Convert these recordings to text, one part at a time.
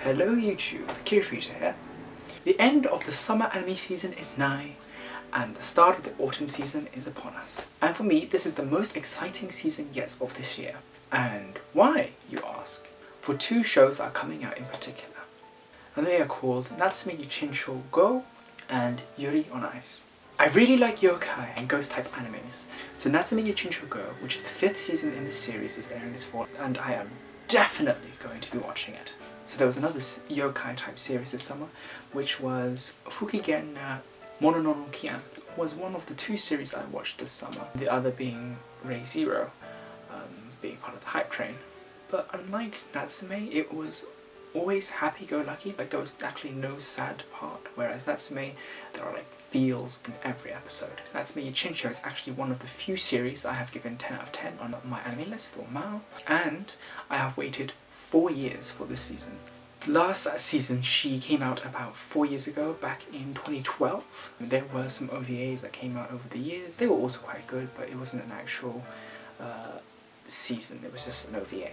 Hello YouTube, Kirifita here. The end of the summer anime season is nigh, and the start of the autumn season is upon us. And for me, this is the most exciting season yet of this year. And why, you ask? For two shows that are coming out in particular. And they are called Natsume Yuchincho Go and Yuri on Ice. I really like yokai and ghost type animes, so Natsume Yuchincho Go, which is the 5th season in this series, is airing this fall, and I am definitely going to be watching it. So there was another yokai type series this summer, which was Fukigen Mononoke was one of the two series that I watched this summer, the other being Ray Zero, being part of the hype train. But unlike Natsume, it was always happy-go-lucky, like there was actually no sad part, whereas Natsume, there are like feels in every episode. Natsume Yuchincho is actually one of the few series I have given 10 out of 10 on my anime list, or MAL, and I have waited 4 years for this season. Last season she came out about 4 years ago, back in 2012. There were some OVAs that came out over the years. They were also quite good, but it wasn't an actual season, it was just an OVA.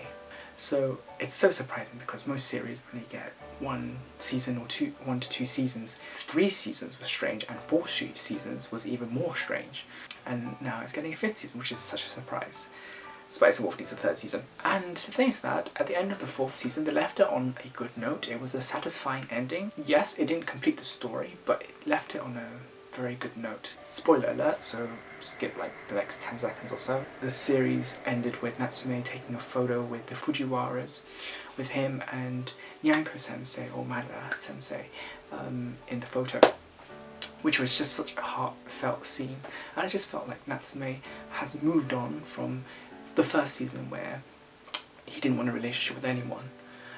So it's so surprising because most series only get 1 season or 1 to 2 seasons. 3 seasons was strange, and 4 seasons was even more strange. And now it's getting a 5th season, which is such a surprise. Spice and Wolf needs a 3rd season. And the thing is that, at the end of the 4th season, they left it on a good note. It was a satisfying ending. Yes, it didn't complete the story, but it left it on a very good note. Spoiler alert, so skip like the next 10 seconds or so. The series ended with Natsume taking a photo with the Fujiwaras, with him and Nyanko-sensei, or Madara-sensei, in the photo, which was just such a heartfelt scene. And I just felt like Natsume has moved on from the first season where he didn't want a relationship with anyone,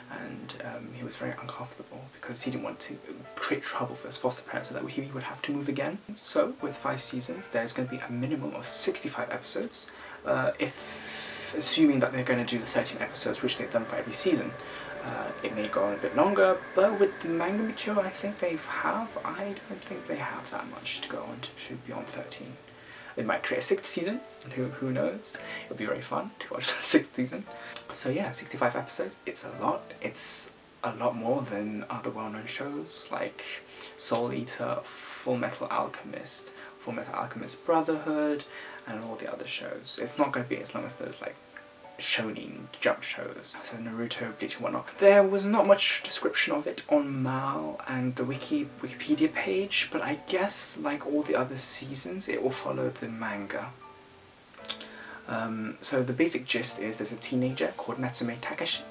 and he was very uncomfortable because he didn't want to create trouble for his foster parents so that he would have to move again. So with 5 seasons there's going to be a minimum of 65 episodes, assuming that they're going to do the 13 episodes which they've done for every season. It may go on a bit longer, but with the manga material I think I don't think they have that much to go on to beyond 13. They might create a 6th season, and who knows? It'll be very fun to watch the 6th season. So yeah, 65 episodes, it's a lot. It's a lot more than other well-known shows like Soul Eater, Full Metal Alchemist, Full Metal Alchemist Brotherhood, and all the other shows. It's not going to be as long as those like shonen jump shows, so Naruto, Bleach and whatnot. There was not much description of it on MAL and the Wikipedia page, but I guess like all the other seasons it will follow the manga. So the basic gist is there's a teenager called Natsume Takashi,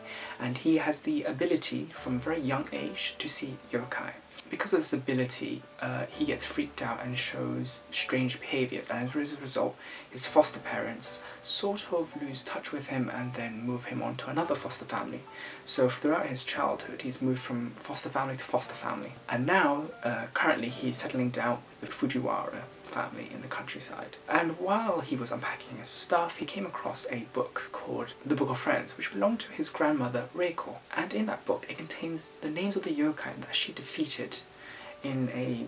and he has the ability from a very young age to see yokai. Because of this ability, he gets freaked out and shows strange behaviours, and as a result his foster parents sort of lose touch with him and then move him on to another foster family. So throughout his childhood he's moved from foster family to foster family, and now currently he's settling down with the Fujiwara family in the countryside. And while he was unpacking his stuff, he came across a book called The Book of Friends, which belonged to his grandmother Reiko, and in that book it contains the names of the yokai that she defeated in a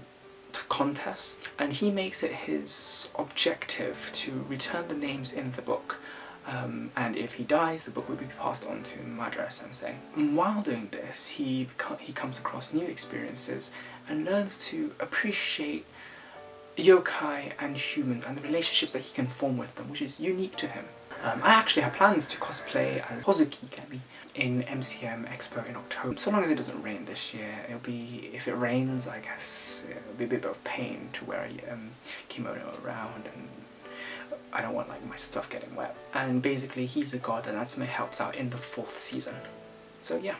contest, and he makes it his objective to return the names in the book, and if he dies the book will be passed on to Madara-sensei. While doing this he comes across new experiences and learns to appreciate yokai and humans and the relationships that he can form with them, which is unique to him. I actually have plans to cosplay as Hozuki Gemi in MCM Expo in October. So long as it doesn't rain this year. It'll be, if it rains I guess it'll be a bit of pain to wear a kimono around, and I don't want like my stuff getting wet. And basically he's a god and Natsume helps out in the 4th season. So yeah,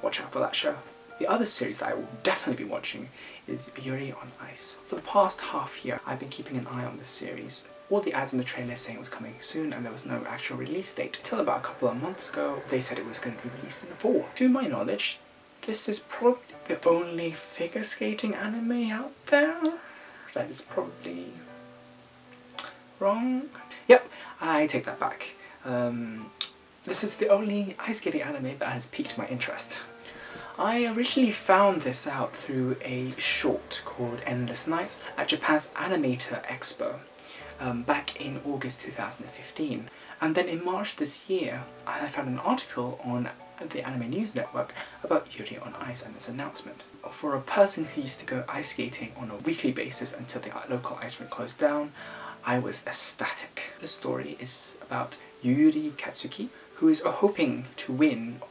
watch out for that show. The other series that I will definitely be watching is Yuri on Ice. For the past half year I've been keeping an eye on this series. All the ads in the trailer saying it was coming soon, and there was no actual release date. Until about a couple of months ago they said it was going to be released in the fall. To my knowledge, this is probably the only figure skating anime out there. That is probably wrong. Yep, I take that back. This is the only ice skating anime that has piqued my interest. I originally found this out through a short called Endless Nights at Japan's Animator Expo back in August 2015. And then in March this year I found an article on the Anime News Network about Yuri on Ice and its announcement. For a person who used to go ice skating on a weekly basis until the local ice rink closed down, I was ecstatic. The story is about Yuri Katsuki, who is hoping to win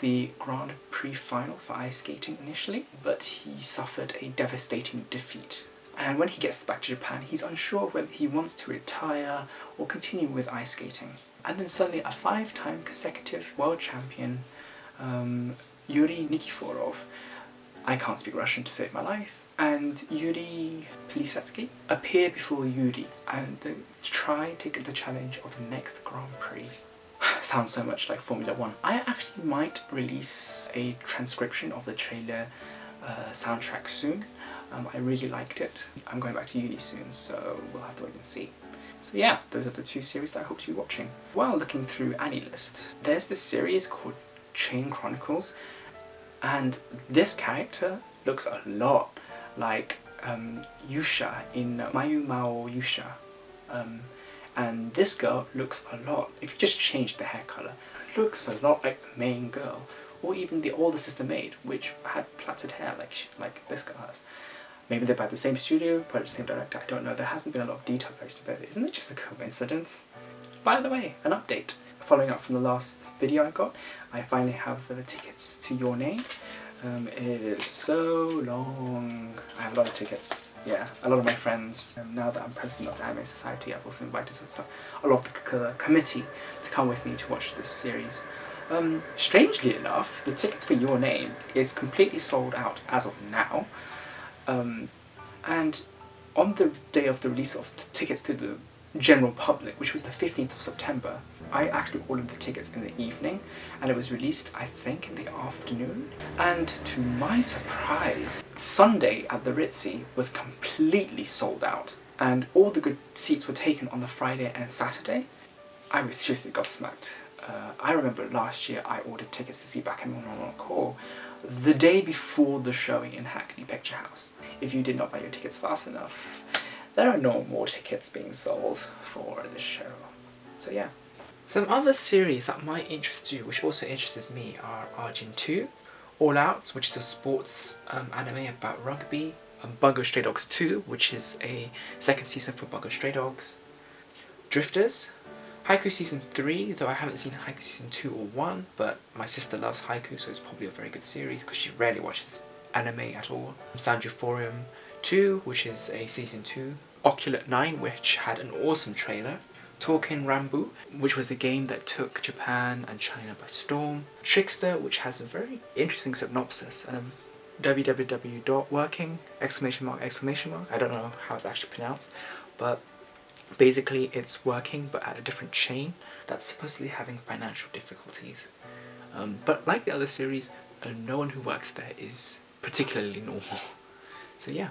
the Grand Prix final for ice skating initially, but he suffered a devastating defeat. And when he gets back to Japan, he's unsure whether he wants to retire or continue with ice skating. And then suddenly a 5-time consecutive world champion, Yuri Nikiforov, I can't speak Russian to save my life, and Yuri Plisetsky appear before Yuri and try to get the challenge of the next Grand Prix. Sounds so much like Formula 1. I actually might release a transcription of the trailer soundtrack soon. I really liked it. I'm going back to uni soon, so we'll have to wait and see. So yeah, those are the 2 series that I hope to be watching. While looking through AniList, there's this series called Chain Chronicles, and this character looks a lot like Yusha in Mayu Mao Yusha. And this girl looks a lot, if you just change the hair colour, looks a lot like the main girl, or even the older sister maid, which had plaited hair like this girl has. Maybe they're by the same studio, by the same director, I don't know. There hasn't been a lot of detail posted about it. Isn't it just a coincidence? By the way, an update. Following up from the last video I got, I finally have the tickets to Your Name. It is so long. I have a lot of tickets. Yeah, a lot of my friends. Now that I'm president of the Anime Society, I've also invited a lot of the committee to come with me to watch this series. Strangely enough, the tickets for Your Name is completely sold out as of now. And on the day of the release of tickets to the general public, which was the 15th of September, I actually ordered the tickets in the evening, and it was released, I think, in the afternoon. And to my surprise, Sunday at the Ritzy was completely sold out, and all the good seats were taken on the Friday and Saturday. I was seriously gobsmacked. I remember last year I ordered tickets to see Bakemono no Core the day before the showing in Hackney Picture House. If you did not buy your tickets fast enough, there are no more tickets being sold for this show. So yeah. Some other series that might interest you, which also interests me, are Arjin 2, All Out, which is a sports anime about rugby, Bungo Stray Dogs 2, which is a 2nd season for Bungo Stray Dogs, Drifters, Haiku Season 3, though I haven't seen Haiku Season 2 or 1, but my sister loves Haiku, so it's probably a very good series because she rarely watches anime at all. Sanjuphorium 2, which is a Season 2, Oculate 9, which had an awesome trailer, Touken Ranbu, which was a game that took Japan and China by storm, Trickster, which has a very interesting synopsis, and www.working! I don't know how it's actually pronounced, but basically it's working but at a different chain that's supposedly having financial difficulties. But like the other series, no one who works there is particularly normal. So yeah.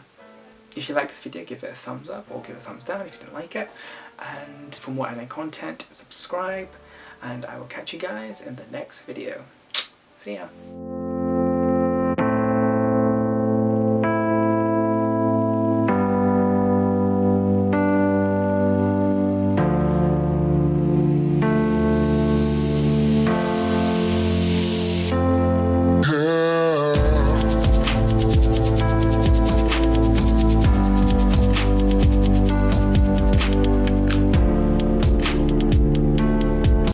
If you like this video, give it a thumbs up or give it a thumbs down if you didn't like it. And for more anime content, subscribe, and I will catch you guys in the next video. See ya!